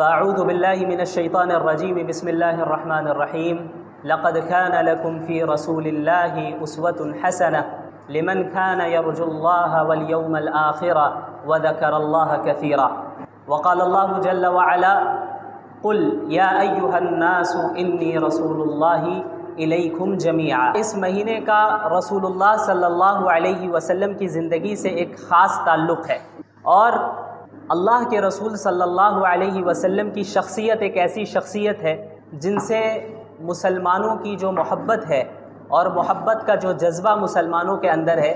فاعوذ باللہ من الشیطان الرجیم بسم اللہ الرحمن الرحیم لقد كان لكم في رسول الله أسوة حسنة لمن كان يرجو الله واليوم الآخر وذكر الله كثيرا وقال الله جل وعلا قل يا أيها الناس إني رسول الله إليكم جميعا۔ اس مہینے کا رسول اللہ صلی اللہ علیہ وسلم کی زندگی سے ایک خاص تعلق ہے، اور اللہ کے رسول صلی اللہ علیہ وسلم کی شخصیت ایک ایسی شخصیت ہے جن سے مسلمانوں کی جو محبت ہے اور محبت کا جو جذبہ مسلمانوں کے اندر ہے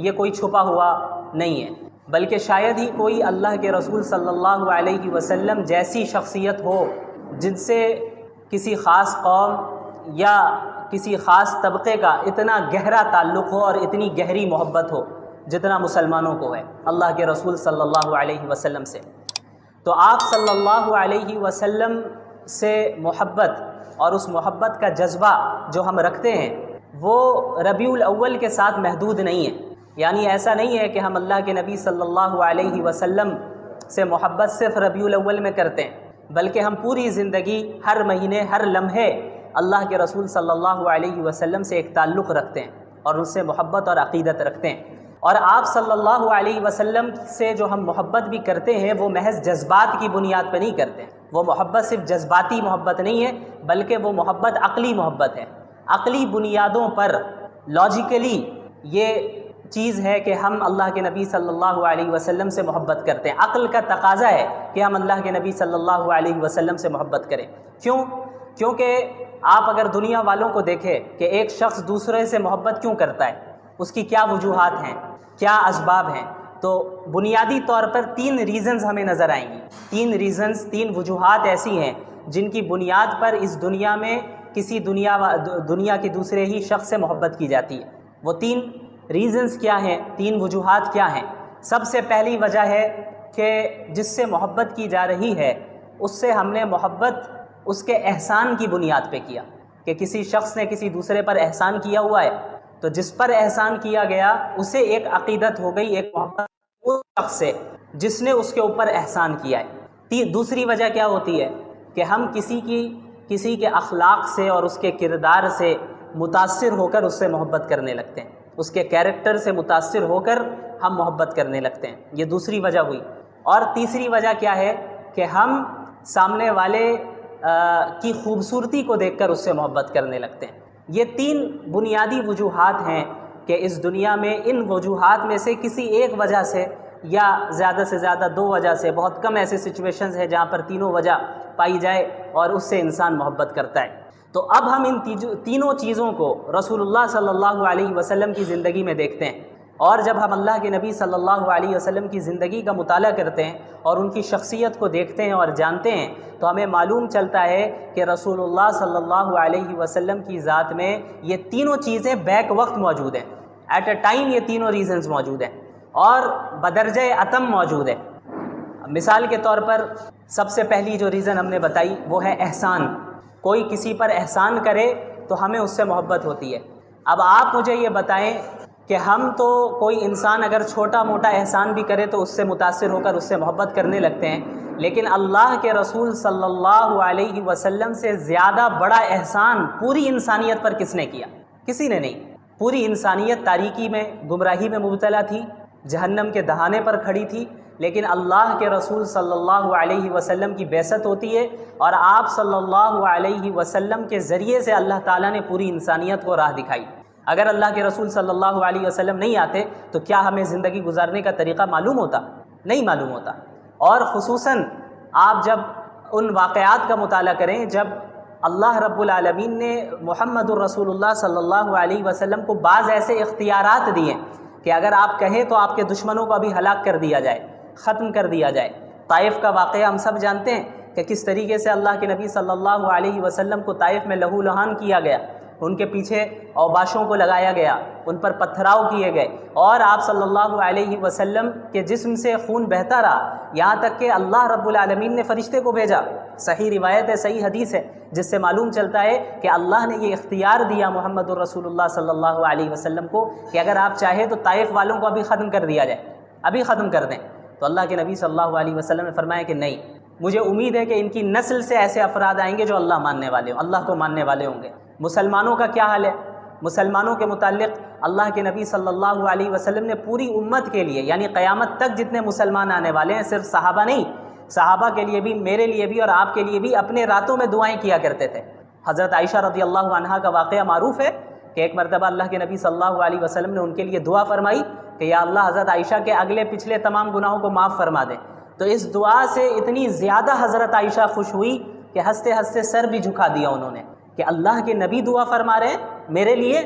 یہ کوئی چھپا ہوا نہیں ہے، بلکہ شاید ہی کوئی اللہ کے رسول صلی اللہ علیہ وسلم جیسی شخصیت ہو جن سے کسی خاص قوم یا کسی خاص طبقے کا اتنا گہرا تعلق ہو اور اتنی گہری محبت ہو جتنا مسلمانوں کو ہے اللہ کے رسول صلی اللہ علیہ وسلم سے۔ تو آپ صلی اللہ علیہ وسلم سے محبت اور اس محبت کا جذبہ جو ہم رکھتے ہیں وہ ربیع الاول کے ساتھ محدود نہیں ہے، یعنی ایسا نہیں ہے کہ ہم اللہ کے نبی صلی اللہ علیہ وسلم سے محبت صرف ربیع الاول میں کرتے ہیں، بلکہ ہم پوری زندگی ہر مہینے ہر لمحے اللہ کے رسول صلی اللہ علیہ وسلم سے ایک تعلق رکھتے ہیں اور ان سے محبت اور عقیدت رکھتے ہیں۔ اور آپ صلی اللہ علیہ وسلم سے جو ہم محبت بھی کرتے ہیں وہ محض جذبات کی بنیاد پہ نہیں کرتے ہیں، وہ محبت صرف جذباتی محبت نہیں ہے بلکہ وہ محبت عقلی محبت ہے۔ عقلی بنیادوں پر لاجیکلی یہ چیز ہے کہ ہم اللہ کے نبی صلی اللہ علیہ وسلم سے محبت کرتے ہیں، عقل کا تقاضا ہے کہ ہم اللہ کے نبی صلی اللہ علیہ وسلم سے محبت کریں۔ کیونکہ آپ اگر دنیا والوں کو دیکھیں کہ ایک شخص دوسرے سے محبت کیوں کرتا ہے، اس کی کیا وجوہات ہیں، کیا اسباب ہیں، تو بنیادی طور پر 3 ریزنز ہمیں نظر آئیں گی۔ 3 وجوہات ایسی ہیں جن کی بنیاد پر اس دنیا میں کسی دنیا کے دوسرے ہی شخص سے محبت کی جاتی ہے۔ وہ 3 ریزنز کیا ہیں، 3 وجوہات کیا ہیں؟ سب سے پہلی وجہ ہے کہ جس سے محبت کی جا رہی ہے اس سے ہم نے محبت اس کے احسان کی بنیاد پہ کیا، کہ کسی شخص نے کسی دوسرے پر احسان کیا ہوا ہے تو جس پر احسان کیا گیا اسے ایک عقیدت ہو گئی، ایک محبت اس شخص سے جس نے اس کے اوپر احسان کیا ہے۔ دوسری وجہ کیا ہوتی ہے کہ ہم کسی کے اخلاق سے اور اس کے کردار سے متاثر ہو کر اس سے محبت کرنے لگتے ہیں، اس کے کیریکٹر سے متاثر ہو کر ہم محبت کرنے لگتے ہیں، یہ دوسری وجہ ہوئی۔ اور تیسری وجہ کیا ہے کہ ہم سامنے والے کی خوبصورتی کو دیکھ کر اس سے محبت کرنے لگتے ہیں۔ یہ 3 بنیادی وجوہات ہیں کہ اس دنیا میں ان وجوہات میں سے کسی ایک وجہ سے یا زیادہ سے زیادہ 2 وجہ سے، بہت کم ایسے سچویشنز ہیں جہاں پر تینوں وجہ پائی جائے اور اس سے انسان محبت کرتا ہے۔ تو اب ہم ان تینوں چیزوں کو رسول اللہ صلی اللہ علیہ وسلم کی زندگی میں دیکھتے ہیں، اور جب ہم اللہ کے نبی صلی اللہ علیہ وسلم کی زندگی کا مطالعہ کرتے ہیں اور ان کی شخصیت کو دیکھتے ہیں اور جانتے ہیں تو ہمیں معلوم چلتا ہے کہ رسول اللہ صلی اللہ علیہ وسلم کی ذات میں یہ تینوں چیزیں بیک وقت موجود ہیں، ایٹ اے ٹائم یہ تینوں ریزنز موجود ہیں اور بدرجہ اتم موجود ہے۔ مثال کے طور پر سب سے پہلی جو ریزن ہم نے بتائی وہ ہے احسان۔ کوئی کسی پر احسان کرے تو ہمیں اس سے محبت ہوتی ہے۔ اب آپ مجھے یہ بتائیں کہ ہم تو کوئی انسان اگر چھوٹا موٹا احسان بھی کرے تو اس سے متاثر ہو کر اس سے محبت کرنے لگتے ہیں، لیکن اللہ کے رسول صلی اللہ علیہ وسلم سے زیادہ بڑا احسان پوری انسانیت پر کس نے کیا؟ کسی نے نہیں۔ پوری انسانیت تاریکی میں، گمراہی میں مبتلا تھی، جہنم کے دہانے پر کھڑی تھی، لیکن اللہ کے رسول صلی اللہ علیہ وسلم کی بعثت ہوتی ہے اور آپ صلی اللہ علیہ وسلم کے ذریعے سے اللہ تعالیٰ نے پوری انسانیت کو راہ دکھائی۔ اگر اللہ کے رسول صلی اللہ علیہ وسلم نہیں آتے تو کیا ہمیں زندگی گزارنے کا طریقہ معلوم ہوتا؟ نہیں معلوم ہوتا۔ اور خصوصاً آپ جب ان واقعات کا مطالعہ کریں جب اللہ رب العالمین نے محمد الرسول اللہ صلی اللہ علیہ وسلم کو بعض ایسے اختیارات دیے کہ اگر آپ کہیں تو آپ کے دشمنوں کو ابھی ہلاک کر دیا جائے، ختم کر دیا جائے۔ طائف کا واقعہ ہم سب جانتے ہیں کہ کس طریقے سے اللہ کے نبی صلی اللہ علیہ وسلم کو طائف میں لہو لہان کیا گیا، ان کے پیچھے اوباشوں کو لگایا گیا، ان پر پتھراؤ کیے گئے، اور آپ صلی اللہ علیہ وسلم کے جسم سے خون بہتا رہا، یہاں تک کہ اللہ رب العالمین نے فرشتے کو بھیجا۔ صحیح روایت ہے، صحیح حدیث ہے، جس سے معلوم چلتا ہے کہ اللہ نے یہ اختیار دیا محمد الرسول اللہ صلی اللہ علیہ وسلم کو کہ اگر آپ چاہیں تو طائف والوں کو ابھی ختم کر دیا جائے، ابھی ختم کر دیں۔ تو اللہ کے نبی صلی اللہ علیہ وسلم نے فرمایا کہ نہیں، مجھے امید ہے کہ ان کی نسل سے ایسے افراد آئیں گے جو اللہ ماننے والے ہوں، اللہ کو ماننے والے ہوں گے۔ مسلمانوں کا کیا حال ہے؟ مسلمانوں کے متعلق اللہ کے نبی صلی اللہ علیہ وسلم نے پوری امت کے لیے، یعنی قیامت تک جتنے مسلمان آنے والے ہیں، صرف صحابہ نہیں، صحابہ کے لیے بھی، میرے لیے بھی اور آپ کے لیے بھی اپنے راتوں میں دعائیں کیا کرتے تھے۔ حضرت عائشہ رضی اللہ عنہا کا واقعہ معروف ہے کہ ایک مرتبہ اللہ کے نبی صلی اللہ علیہ وسلم نے ان کے لیے دعا فرمائی کہ یا اللہ حضرت عائشہ کے اگلے پچھلے تمام گناہوں کو معاف فرما دے۔ تو اس دعا سے اتنی زیادہ حضرت عائشہ خوش ہوئی کہ ہنستے ہنستے سر بھی جھکا دیا انہوں نے کہ اللہ کے نبی دعا فرما رہے ہیں میرے لیے،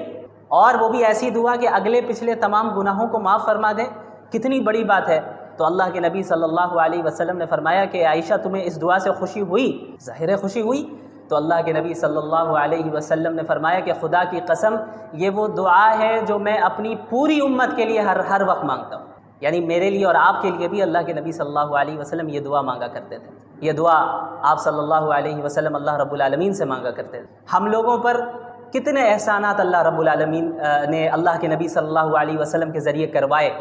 اور وہ بھی ایسی دعا کہ اگلے پچھلے تمام گناہوں کو معاف فرما دیں، کتنی بڑی بات ہے۔ تو اللہ کے نبی صلی اللہ علیہ وسلم نے فرمایا کہ عائشہ تمہیں اس دعا سے خوشی ہوئی؟ ظاہر خوشی ہوئی۔ تو اللہ کے نبی صلی اللہ علیہ وسلم نے فرمایا کہ خدا کی قسم یہ وہ دعا ہے جو میں اپنی پوری امت کے لیے ہر وقت مانگتا ہوں، یعنی میرے لیے اور آپ کے لیے بھی اللہ کے نبی صلی اللہ علیہ وسلم یہ دعا مانگا کرتے تھے۔ یہ دعا آپ صلی اللہ علیہ وسلم اللہ رب العالمین سے مانگا کرتے تھے۔ ہم لوگوں پر کتنے احسانات اللہ رب العالمین نے اللہ کے نبی صلی اللہ علیہ وسلم کے ذریعے کروائے۔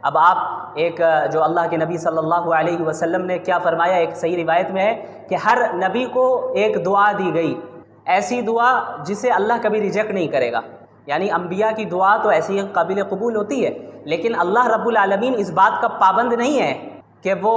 اب آپ ایک جو اللہ کے نبی صلی اللہ علیہ وسلم نے کیا فرمایا، ایک صحیح روایت میں ہے کہ ہر نبی کو ایک دعا دی گئی، ایسی دعا جسے اللہ کبھی ریجیکٹ نہیں کرے گا۔ یعنی انبیاء کی دعا تو ایسی قابل قبول ہوتی ہے، لیکن اللہ رب العالمین اس بات کا پابند نہیں ہے کہ وہ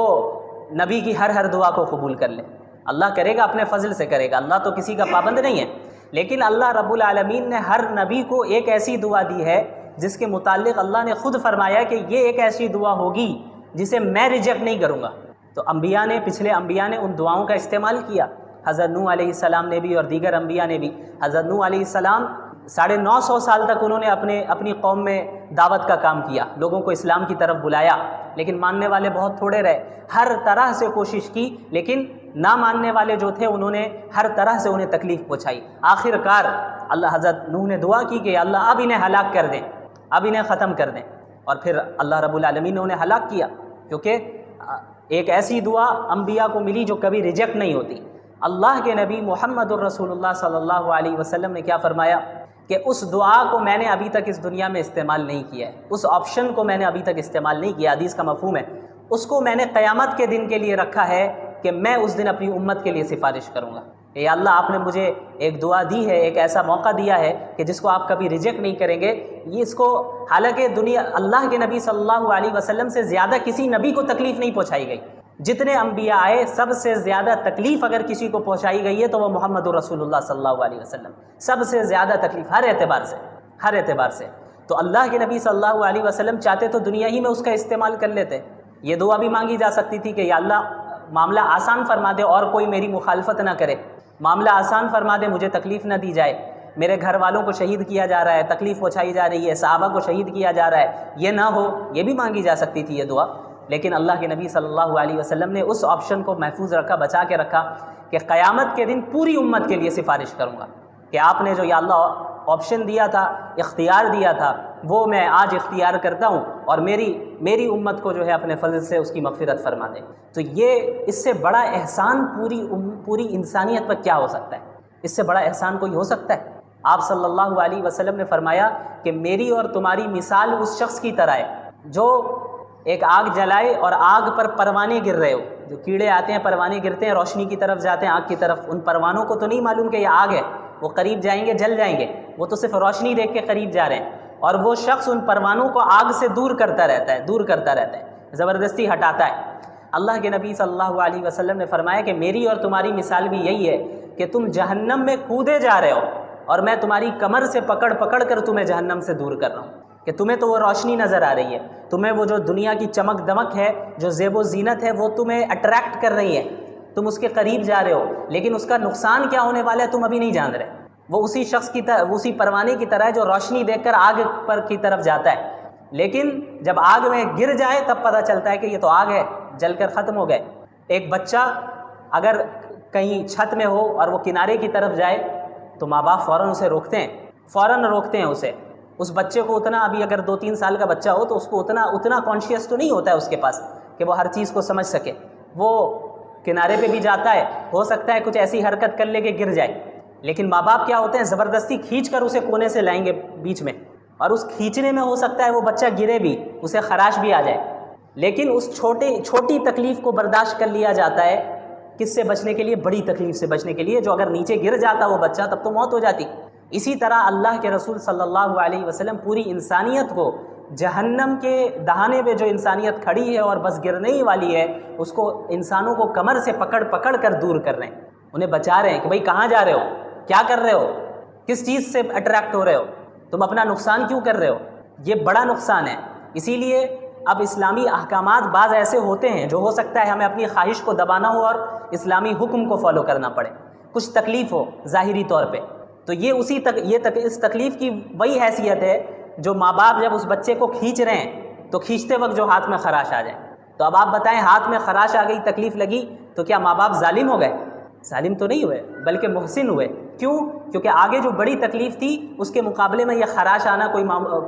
نبی کی ہر دعا کو قبول کر لے۔ اللہ کرے گا، اپنے فضل سے کرے گا، اللہ تو کسی کا پابند نہیں ہے، لیکن اللہ رب العالمین نے ہر نبی کو ایک ایسی دعا دی ہے جس کے متعلق اللہ نے خود فرمایا کہ یہ ایک ایسی دعا ہوگی جسے میں ریجیکٹ نہیں کروں گا۔ تو انبیاء نے، پچھلے انبیاء نے ان دعاؤں کا استعمال کیا۔ حضرت نوح علیہ السلام نے بھی اور دیگر انبیاء نے بھی۔ حضرت نوح علیہ السلام 950 سال تک انہوں نے اپنی قوم میں دعوت کا کام کیا، لوگوں کو اسلام کی طرف بلایا، لیکن ماننے والے بہت تھوڑے رہے۔ ہر طرح سے کوشش کی، لیکن نہ ماننے والے جو تھے انہوں نے ہر طرح سے انہیں تکلیف پہنچائی۔ آخر کار اللہ حضرت نوح نے دعا کی کہ اللہ اب انہیں ہلاک کر دیں، اب انہیں ختم کر دیں، اور پھر اللہ رب العالمین نے انہیں ہلاک کیا، کیونکہ ایک ایسی دعا انبیاء کو ملی جو کبھی ریجیکٹ نہیں ہوتی۔ اللہ کے نبی محمد الرسول اللہ صلی اللہ علیہ وسلم نے کیا فرمایا کہ اس دعا کو میں نے ابھی تک اس دنیا میں استعمال نہیں کیا ہے، اس آپشن کو میں نے ابھی تک استعمال نہیں کیا، حدیث کا مفہوم ہے، اس کو میں نے قیامت کے دن کے لیے رکھا ہے کہ میں اس دن اپنی امت کے لیے سفارش کروں گا کہ یا اللہ آپ نے مجھے ایک دعا دی ہے، ایک ایسا موقع دیا ہے کہ جس کو آپ کبھی ریجیکٹ نہیں کریں گے۔ یہ اس کو حالانکہ اللہ کے نبی صلی اللہ علیہ وسلم سے زیادہ کسی نبی کو تکلیف نہیں پہنچائی گئی، جتنے انبیاء آئے سب سے زیادہ تکلیف اگر کسی کو پہنچائی گئی ہے تو وہ محمد الرسول اللہ صلی اللہ علیہ وسلم، سب سے زیادہ تکلیف ہر اعتبار سے۔ تو اللہ کے نبی صلی اللہ علیہ وسلم چاہتے تو دنیا ہی میں اس کا استعمال کر لیتے۔ یہ دعا بھی مانگی جا سکتی تھی کہ یا اللہ معاملہ آسان فرما دے اور کوئی میری مخالفت نہ کرے، معاملہ آسان فرما دے، مجھے تکلیف نہ دی جائے، میرے گھر والوں کو شہید کیا جا رہا ہے، تکلیف پہنچائی جا رہی ہے، صحابہ کو شہید کیا جا رہا ہے، یہ نہ ہو، یہ بھی مانگی جا سکتی تھی یہ دعا۔ لیکن اللہ کے نبی صلی اللہ علیہ وسلم نے اس آپشن کو محفوظ رکھا، بچا کے رکھا کہ قیامت کے دن پوری امت کے لیے سفارش کروں گا، کہ آپ نے جو یا اللہ آپشن دیا تھا، اختیار دیا تھا، وہ میں آج اختیار کرتا ہوں، اور میری امت کو جو ہے اپنے فضل سے اس کی مغفرت فرما دے۔ تو یہ اس سے بڑا احسان پوری انسانیت پر کیا ہو سکتا ہے؟ اس سے بڑا احسان کوئی ہو سکتا ہے؟ آپ صلی اللہ علیہ وسلم نے فرمایا کہ میری اور تمہاری مثال اس شخص کی طرح ہے جو ایک آگ جلائے اور آگ پر پروانے گر رہے ہو، جو کیڑے آتے ہیں پروانے گرتے ہیں، روشنی کی طرف جاتے ہیں، آگ کی طرف، ان پروانوں کو تو نہیں معلوم کہ یہ آگ ہے، وہ قریب جائیں گے جل جائیں گے، وہ تو صرف روشنی دیکھ کے قریب جا رہے ہیں، اور وہ شخص ان پروانوں کو آگ سے دور کرتا رہتا ہے، زبردستی ہٹاتا ہے۔ اللہ کے نبی صلی اللہ علیہ وسلم نے فرمایا کہ میری اور تمہاری مثال بھی یہی ہے کہ تم جہنم میں کودے جا رہے ہو اور میں تمہاری کمر سے پکڑ کر تمہیں جہنم سے دور کر رہا ہوں، کہ تمہیں تو وہ روشنی نظر آ رہی ہے، تمہیں وہ جو دنیا کی چمک دمک ہے، جو زیب و زینت ہے، وہ تمہیں اٹریکٹ کر رہی ہے، تم اس کے قریب جا رہے ہو، لیکن اس کا نقصان کیا ہونے والا ہے تم ابھی نہیں جان رہے۔ وہ اسی شخص کی طرح، اسی پروانے کی طرح ہے جو روشنی دیکھ کر آگ پر کی طرف جاتا ہے، لیکن جب آگ میں گر جائے تب پتہ چلتا ہے کہ یہ تو آگ ہے، جل کر ختم ہو گئے۔ ایک بچہ اگر کہیں چھت میں ہو اور وہ کنارے کی طرف جائے تو ماں باپ فوراً اسے روکتے ہیں اسے۔ اس بچے کو اتنا، ابھی اگر 2-3 سال کا بچہ ہو تو اس کو اتنا کانشیس تو نہیں ہوتا ہے اس کے پاس کہ وہ ہر چیز کو سمجھ سکے، وہ کنارے پہ بھی جاتا ہے، ہو سکتا ہے کچھ ایسی حرکت کر لے کے گر جائے، لیکن ماں باپ کیا ہوتے ہیں، زبردستی کھینچ کر اسے کونے سے لائیں گے بیچ میں، اور اس کھینچنے میں ہو سکتا ہے وہ بچہ گرے بھی، اسے خراش بھی آ جائے، لیکن اس چھوٹی تکلیف کو برداشت کر لیا جاتا ہے کس سے بچنے کے لیے؟ بڑی تکلیف سے بچنے کے لیے، جو اگر نیچے گر جاتا وہ بچہ تب تو موت ہو جاتی۔ اسی طرح اللہ کے رسول صلی اللہ علیہ وسلم پوری انسانیت کو جہنم کے دہانے پہ جو انسانیت کھڑی ہے اور بس گرنے ہی والی ہے، اس کو انسانوں کو کمر سے پکڑ پکڑ کر دور کر رہے ہیں، انہیں بچا رہے ہیں کہ بھائی کہاں جا رہے ہو، کیا کر رہے ہو، کس چیز سے اٹریکٹ ہو رہے ہو، تم اپنا نقصان کیوں کر رہے ہو؟ یہ بڑا نقصان ہے۔ اسی لیے اب اسلامی احکامات بعض ایسے ہوتے ہیں جو ہو سکتا ہے ہمیں اپنی خواہش کو دبانا ہو اور اسلامی حکم کو فالو کرنا پڑے، کچھ تکلیف ہو ظاہری طور پہ، تو یہ اس تکلیف کی وہی حیثیت ہے جو ماں باپ جب اس بچے کو کھینچ رہے ہیں تو کھینچتے وقت جو ہاتھ میں خراش آ جائے۔ تو اب آپ بتائیں، ہاتھ میں خراش آ گئی، تکلیف لگی، تو کیا ماں باپ ظالم ہو گئے؟ ظالم تو نہیں ہوئے، بلکہ محسن ہوئے۔ کیوں؟ کیونکہ آگے جو بڑی تکلیف تھی اس کے مقابلے میں یہ خراش آنا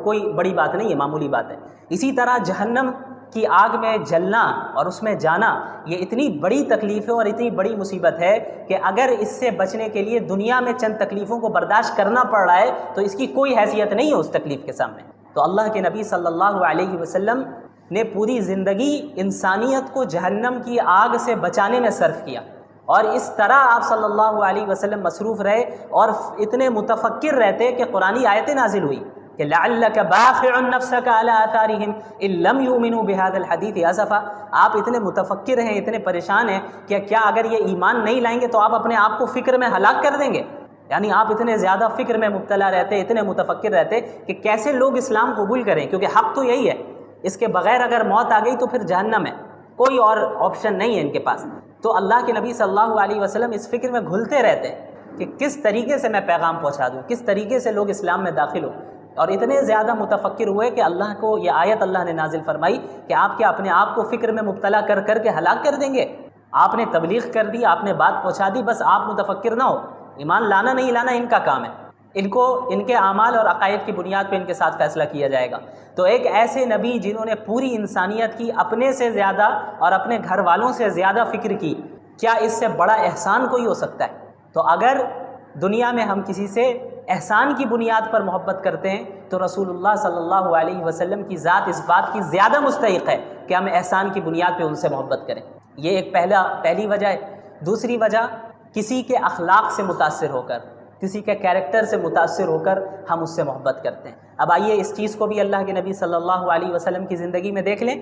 کوئی بڑی بات نہیں ہے، معمولی بات ہے۔ اسی طرح جہنم کی آگ میں جلنا اور اس میں جانا یہ اتنی بڑی تکلیف ہے اور اتنی بڑی مصیبت ہے کہ اگر اس سے بچنے کے لیے دنیا میں چند تکلیفوں کو برداشت کرنا پڑ رہا ہے تو اس کی کوئی حیثیت نہیں ہے اس تکلیف کے سامنے۔ تو اللہ کے نبی صلی اللہ علیہ وسلم نے پوری زندگی انسانیت کو جہنم کی آگ سے بچانے میں صرف کیا، اور اس طرح آپ صلی اللہ علیہ وسلم مصروف رہے اور اتنے متفکر رہتے کہ قرآنی آیتیں نازل ہوئی کہ لعلک باخع نفسک علی آثارہم ان لم یؤمنوا بہذا الحدیث اسفا۔ آپ اتنے متفکر ہیں، اتنے پریشان ہیں کہ کیا اگر یہ ایمان نہیں لائیں گے تو آپ اپنے آپ کو فکر میں ہلاک کر دیں گے؟ یعنی آپ اتنے زیادہ فکر میں مبتلا رہتے، اتنے متفکر رہتے کہ کیسے لوگ اسلام قبول کریں، کیونکہ حق تو یہی ہے، اس کے بغیر اگر موت آ گئی تو پھر جہنم ہے، کوئی اور آپشن نہیں ہے ان کے پاس۔ تو اللہ کے نبی صلی اللہ علیہ وسلم اس فکر میں گھلتے رہتے کہ کس طریقے سے میں پیغام پہنچا دوں، کس طریقے سے لوگ اسلام میں داخل ہوں، اور اتنے زیادہ متفکر ہوئے کہ اللہ کو یہ آیت اللہ نے نازل فرمائی کہ آپ کیا اپنے آپ کو فکر میں مبتلا کر کر کے ہلاک کر دیں گے؟ آپ نے تبلیغ کر دی، آپ نے بات پہنچا دی، بس آپ متفکر نہ ہو، ایمان لانا نہیں لانا ان کا کام ہے، ان کے اعمال اور عقائد کی بنیاد پہ ان کے ساتھ فیصلہ کیا جائے گا۔ تو ایک ایسے نبی جنہوں نے پوری انسانیت کی اپنے سے زیادہ اور اپنے گھر والوں سے زیادہ فکر کی، کیا اس سے بڑا احسان کوئی ہو سکتا ہے؟ تو اگر دنیا میں ہم کسی سے احسان کی بنیاد پر محبت کرتے ہیں تو رسول اللہ صلی اللہ علیہ وسلم کی ذات اس بات کی زیادہ مستحق ہے کہ ہم احسان کی بنیاد پہ ان سے محبت کریں۔ یہ ایک پہلی وجہ ہے۔ دوسری وجہ، کسی کے اخلاق سے متاثر ہو کر، کسی کے کیریکٹر سے متاثر ہو کر ہم اس سے محبت کرتے ہیں۔ اب آئیے اس چیز کو بھی اللہ کے نبی صلی اللہ علیہ وسلم کی زندگی میں دیکھ لیں۔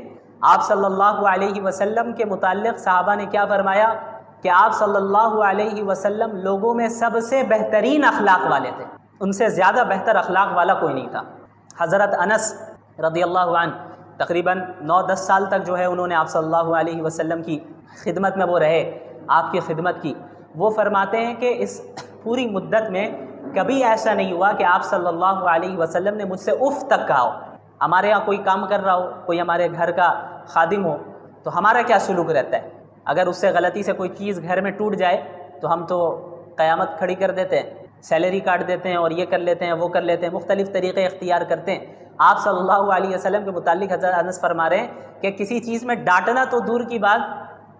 آپ صلی اللہ علیہ وسلم کے متعلق صحابہ نے کیا فرمایا کہ آپ صلی اللہ علیہ وسلم لوگوں میں سب سے بہترین اخلاق والے تھے، ان سے زیادہ بہتر اخلاق والا کوئی نہیں تھا۔ حضرت انس رضی اللہ عنہ تقریباً 9-10 سال تک جو ہے انہوں نے آپ صلی اللہ علیہ وسلم کی خدمت میں وہ رہے، آپ کی خدمت کی۔ وہ فرماتے ہیں کہ اس پوری مدت میں کبھی ایسا نہیں ہوا کہ آپ صلی اللہ علیہ وسلم نے مجھ سے اف تک کہا ہو۔ ہمارے یہاں کوئی کام کر رہا ہو، کوئی ہمارے گھر کا خادم ہو، تو ہمارا کیا سلوک رہتا ہے؟ اگر اس سے غلطی سے کوئی چیز گھر میں ٹوٹ جائے تو ہم تو قیامت کھڑی کر دیتے ہیں، سیلری کاٹ دیتے ہیں اور یہ کر لیتے ہیں، وہ کر لیتے ہیں، مختلف طریقے اختیار کرتے ہیں۔ آپ صلی اللہ علیہ وسلم کے متعلق حضرت انس فرما رہے ہیں کہ کسی چیز میں ڈانٹنا تو دور کی بات،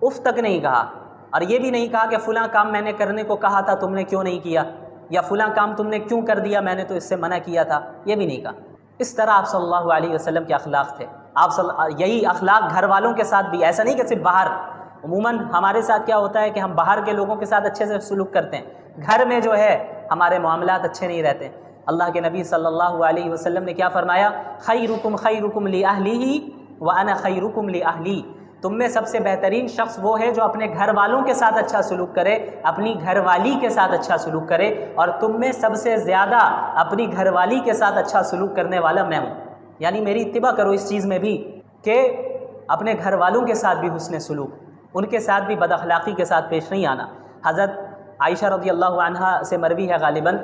اف تک نہیں کہا، اور یہ بھی نہیں کہا کہ فلاں کام میں نے کرنے کو کہا تھا تم نے کیوں نہیں کیا، یا فلاں کام تم نے کیوں کر دیا، میں نے تو اس سے منع کیا تھا، یہ بھی نہیں کہا۔ اس طرح آپ صلی اللہ علیہ وسلم کے اخلاق تھے۔ یہی اخلاق گھر والوں کے ساتھ بھی، ایسا نہیں کہ صرف باہر۔ عموماً ہمارے ساتھ کیا ہوتا ہے کہ ہم باہر کے لوگوں کے ساتھ اچھے سے سلوک کرتے ہیں، گھر میں جو ہے ہمارے معاملات اچھے نہیں رہتے۔ اللہ کے نبی صلی اللہ علیہ وسلم نے کیا فرمایا؟ خیرکم خیرکم لأہلہ وانا خیرکم لأہلی۔ تم میں سب سے بہترین شخص وہ ہے جو اپنے گھر والوں کے ساتھ اچھا سلوک کرے، اپنی گھر والی کے ساتھ اچھا سلوک کرے، اور تم میں سب سے زیادہ اپنی گھر والی کے ساتھ اچھا سلوک کرنے والا میں ہوں۔ یعنی میری اتباع کرو اس چیز میں بھی کہ اپنے گھر والوں کے ساتھ بھی حسن سلوک، ان کے ساتھ بھی بد اخلاقی کے ساتھ پیش نہیں آنا۔ حضرت عائشہ رضی اللہ عنہا سے مروی ہے غالباً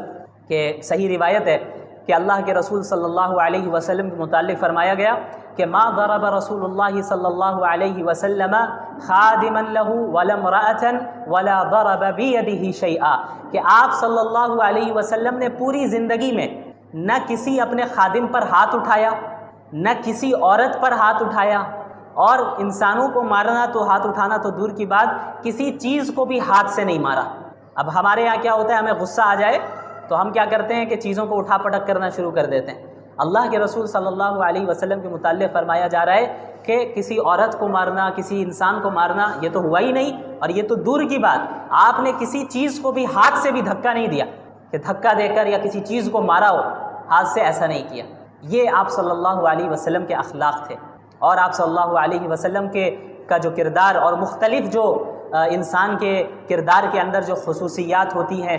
کہ صحیح روایت ہے کہ اللہ کے رسول صلی اللہ علیہ وسلم کے متعلق فرمایا گیا کہ ما ضرب رسول اللہ صلی اللہ علیہ وسلم خادما له ولا امرأة ولا ضرب بيده شيئا، کہ آپ صلی اللہ علیہ وسلم نے پوری زندگی میں نہ کسی اپنے خادم پر ہاتھ اٹھایا، نہ کسی عورت پر ہاتھ اٹھایا، اور انسانوں کو مارنا تو ہاتھ اٹھانا تو دور کی بات، کسی چیز کو بھی ہاتھ سے نہیں مارا۔ اب ہمارے یہاں کیا ہوتا ہے، ہمیں غصہ آ جائے تو ہم کیا کرتے ہیں کہ چیزوں کو اٹھا پٹک کرنا شروع کر دیتے ہیں۔ اللہ کے رسول صلی اللہ علیہ وسلم کے متعلق فرمایا جا رہا ہے کہ کسی عورت کو مارنا، کسی انسان کو مارنا یہ تو ہوا ہی نہیں، اور یہ تو دور کی بات، آپ نے کسی چیز کو بھی ہاتھ سے بھی دھکا نہیں دیا کہ دھکا دے کر یا کسی چیز کو مارا ہو، ہاتھ سے ایسا نہیں کیا۔ یہ آپ صلی اللہ علیہ وسلم کے اخلاق تھے، اور آپ صلی اللہ علیہ وسلم کا جو کردار اور مختلف جو انسان کے کردار کے اندر جو خصوصیات ہوتی ہیں،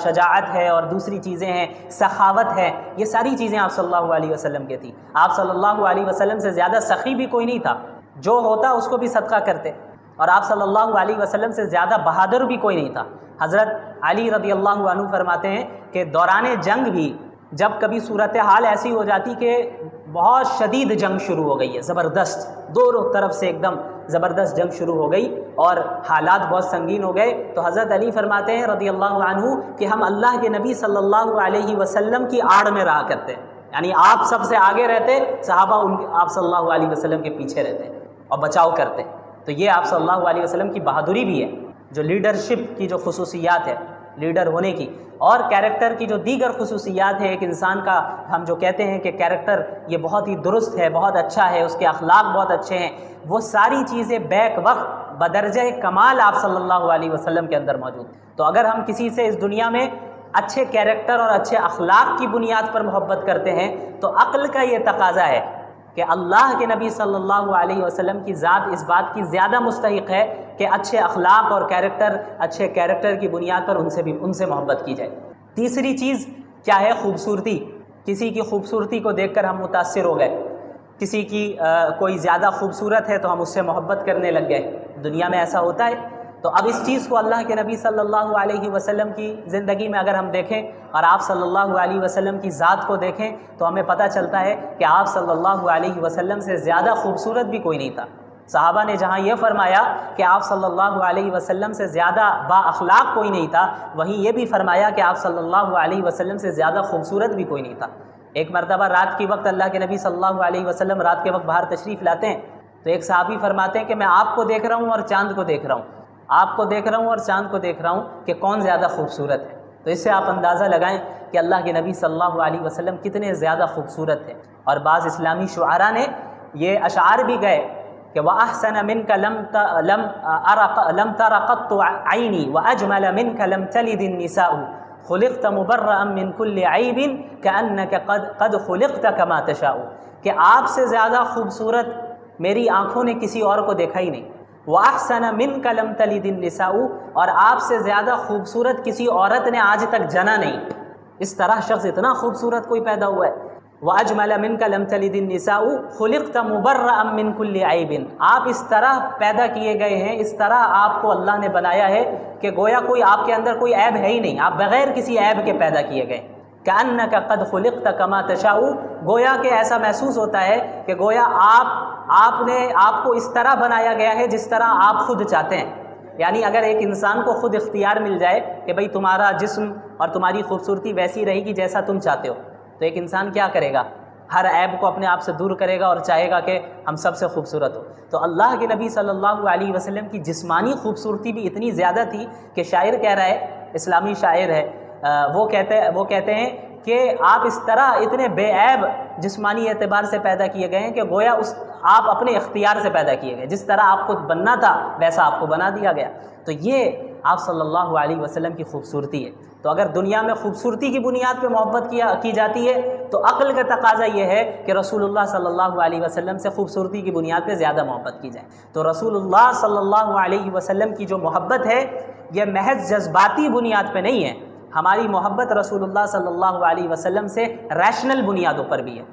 شجاعت ہے اور دوسری چیزیں ہیں، سخاوت ہے، یہ ساری چیزیں آپ صلی اللہ علیہ وسلم کے تھیں۔ آپ صلی اللہ علیہ وسلم سے زیادہ سخی بھی کوئی نہیں تھا، جو ہوتا اس کو بھی صدقہ کرتے، اور آپ صلی اللہ علیہ وسلم سے زیادہ بہادر بھی کوئی نہیں تھا۔ حضرت علی رضی اللہ عنہ فرماتے ہیں کہ دوران جنگ بھی جب کبھی صورتحال ایسی ہو جاتی کہ بہت شدید جنگ شروع ہو گئی ہے، زبردست، دونوں طرف سے ایک دم زبردست جنگ شروع ہو گئی اور حالات بہت سنگین ہو گئے، تو حضرت علی فرماتے ہیں رضی اللہ عنہ کہ ہم اللہ کے نبی صلی اللہ علیہ وسلم کی آڑ میں رہا کرتے، یعنی آپ سب سے آگے رہتے، صحابہ آپ صلی اللہ علیہ وسلم کے پیچھے رہتے اور بچاؤ کرتے۔ تو یہ آپ صلی اللہ علیہ وسلم کی بہادری بھی ہے، جو لیڈرشپ کی جو خصوصیات ہے، لیڈر ہونے کی، اور کیریکٹر کی جو دیگر خصوصیات ہے۔ ایک انسان کا ہم جو کہتے ہیں کہ کیریکٹر یہ بہت ہی درست ہے، بہت اچھا ہے، اس کے اخلاق بہت اچھے ہیں، وہ ساری چیزیں بیک وقت بدرجہ کمال آپ صلی اللہ علیہ وسلم کے اندر موجود۔ تو اگر ہم کسی سے اس دنیا میں اچھے کیریکٹر اور اچھے اخلاق کی بنیاد پر محبت کرتے ہیں تو عقل کا یہ تقاضا ہے کہ اللہ کے نبی صلی اللہ علیہ وسلم کی ذات اس بات کی زیادہ مستحق ہے کہ اچھے اخلاق اور اچھے کیریکٹر کی بنیاد پر ان سے محبت کی جائے۔ تیسری چیز کیا ہے؟ خوبصورتی۔ کسی کی خوبصورتی کو دیکھ کر ہم متاثر ہو گئے، کسی کی کوئی زیادہ خوبصورت ہے تو ہم اس سے محبت کرنے لگ گئے، دنیا میں ایسا ہوتا ہے۔ تو اب اس چیز کو اللہ کے نبی صلی اللہ علیہ وسلم کی زندگی میں اگر ہم دیکھیں اور آپ صلی اللہ علیہ وسلم کی ذات کو دیکھیں تو ہمیں پتہ چلتا ہے کہ آپ صلی اللہ علیہ وسلم سے زیادہ خوبصورت بھی کوئی نہیں تھا۔ صحابہ نے جہاں یہ فرمایا کہ آپ صلی اللہ علیہ وسلم سے زیادہ با اخلاق کوئی نہیں تھا، وہیں یہ بھی فرمایا کہ آپ صلی اللہ علیہ وسلم سے زیادہ خوبصورت بھی کوئی نہیں تھا۔ ایک مرتبہ رات کے وقت اللہ کے نبی صلی اللہ علیہ وسلم رات کے وقت باہر تشریف لاتے ہیں تو ایک صحابی فرماتے ہیں کہ میں آپ کو دیکھ رہا ہوں اور چاند کو دیکھ رہا ہوں، آپ کو دیکھ رہا ہوں اور چاند کو دیکھ رہا ہوں کہ کون زیادہ خوبصورت ہے۔ تو اس سے آپ اندازہ لگائیں کہ اللہ کے نبی صلی اللہ علیہ وسلم کتنے زیادہ خوبصورت ہیں۔ اور بعض اسلامی شعراء نے یہ اشعار بھی گئے کہ وَأَحْسَنَ مِنْكَ لَمْ تَرَ قَطُّ عَيْنِي وَأَجْمَلَ مِنْكَ لَمْ تَلِدِ النِّسَاءُ خُلِقْتَ مُبَرَّأً مِنْ كُلِّ عَيْبٍ كَأَنَّكَ قَدْ خُلِقْتَ كَمَا تَشَاءُ، کہ آپ سے زیادہ خوبصورت میری آنکھوں نے کسی اور کو دیکھا ہی نہیں۔ وَأَحْسَنَ مِنْكَ لَمْ تَلِدِ النِّسَاءُ، اور آپ سے زیادہ خوبصورت کسی عورت نے آج تک جنا نہیں، اس طرح شخص اتنا خوبصورت کوئی پیدا ہوا ہے۔ وَأَجْمَلَ مِنْكَ لَمْ تَلِدِ النِّسَاءُ خُلِقْتَ مُبَرَّأً مِنْ كُلِّ عَيْبٍ، آپ اس طرح پیدا کیے گئے ہیں، اس طرح آپ کو اللہ نے بنایا ہے کہ گویا کوئی آپ کے اندر کوئی عیب ہے ہی نہیں، آپ بغیر کسی عیب کے پیدا کیے گئے۔ كَأَنَّكَ قَدْ خُلِقْتَ كَمَا تَشَاءُ، گویا کہ ایسا محسوس ہوتا ہے کہ گویا آپ کو اس طرح بنایا گیا ہے جس طرح آپ خود چاہتے ہیں۔ یعنی اگر ایک انسان کو خود اختیار مل جائے کہ بھئی تمہارا جسم اور تمہاری خوبصورتی ویسی رہے گی جیسا تم چاہتے ہو، تو ایک انسان کیا کرے گا؟ ہر عیب کو اپنے آپ سے دور کرے گا اور چاہے گا کہ ہم سب سے خوبصورت ہو۔ تو اللہ کے نبی صلی اللہ علیہ وسلم کی جسمانی خوبصورتی بھی اتنی زیادہ تھی کہ شاعر کہہ رہا ہے، اسلامی شاعر ہے، وہ کہتے ہیں کہ آپ اس طرح اتنے بے عیب جسمانی اعتبار سے پیدا کیے گئے ہیں کہ گویا آپ اپنے اختیار سے پیدا کیے گئے، جس طرح آپ کو بننا تھا ویسا آپ کو بنا دیا گیا۔ تو یہ آپ صلی اللہ علیہ وسلم کی خوبصورتی ہے۔ تو اگر دنیا میں خوبصورتی کی بنیاد پہ محبت کی جاتی ہے تو عقل کا تقاضا یہ ہے کہ رسول اللہ صلی اللہ علیہ وسلم سے خوبصورتی کی بنیاد پہ زیادہ محبت کی جائے۔ تو رسول اللہ صلی اللہ علیہ وسلم کی جو محبت ہے یہ محض جذباتی بنیاد پہ نہیں ہے، ہماری محبت رسول اللہ صلی اللہ علیہ وسلم سے ریشنل بنیادوں پر بھی ہے۔